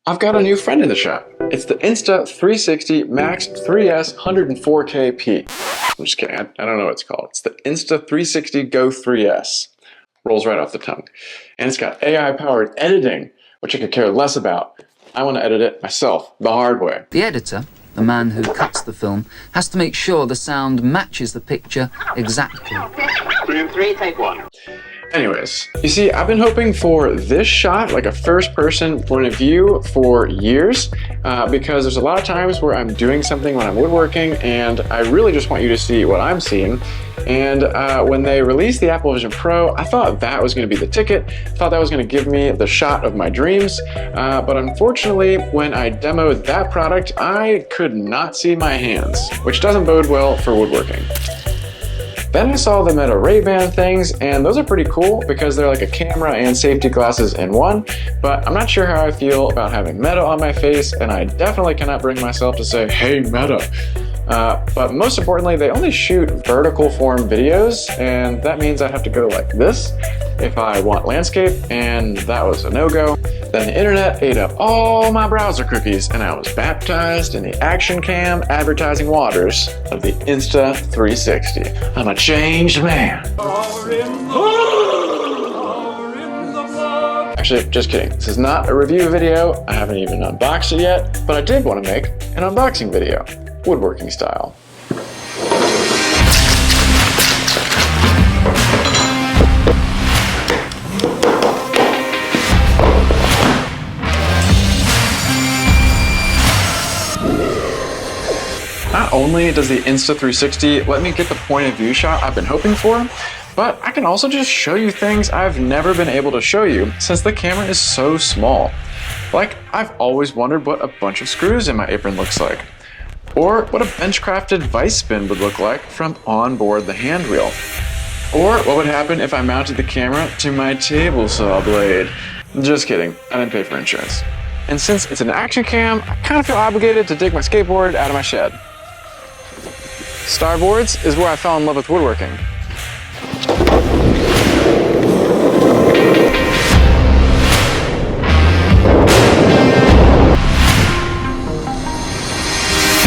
I've got a new friend in the shop. It's the Insta360 Max 3S 104K-P. I'm just kidding, I don't know what it's called. It's the Insta360 GO 3S. Rolls right off the tongue. And it's got AI-powered editing, which I could care less about. I want to edit it myself, the hard way. The editor, the man who cuts the film, has to make sure the sound matches the picture exactly. Room 3, take 1. Anyways, you see, I've been hoping for this shot, like a first-person point of view, for years, because there's a lot of times where I'm doing something when I'm woodworking, and I really just want you to see what I'm seeing. And when they released the Apple Vision Pro, I thought that was going to be the ticket. I thought that was going to give me the shot of my dreams. But unfortunately, when I demoed that product, I could not see my hands, which doesn't bode well for woodworking. Then I saw the Meta Ray-Ban things, and those are pretty cool because they're like a camera and safety glasses in one, but I'm not sure how I feel about having Meta on my face, and I definitely cannot bring myself to say, "Hey Meta." But most importantly, they only shoot vertical form videos, and that means I have to go like this if I want landscape, and that was a no-go. Then the internet ate up all my browser cookies, and I was baptized in the action cam advertising waters of the Insta360. I'm a changed man. Actually, just kidding. This is not a review video. I haven't even unboxed it yet, but I did want to make an unboxing video, woodworking style. Not only does the Insta360 let me get the point of view shot I've been hoping for, but I can also just show you things I've never been able to show you since the camera is so small. Like, I've always wondered what a bunch of screws in my apron looks like, or what a bench-crafted vice spin would look like from on board the hand wheel, or what would happen if I mounted the camera to my table saw blade. Just kidding, I didn't pay for insurance. And since it's an action cam, I kind of feel obligated to dig my skateboard out of my shed. Starboards is where I fell in love with woodworking.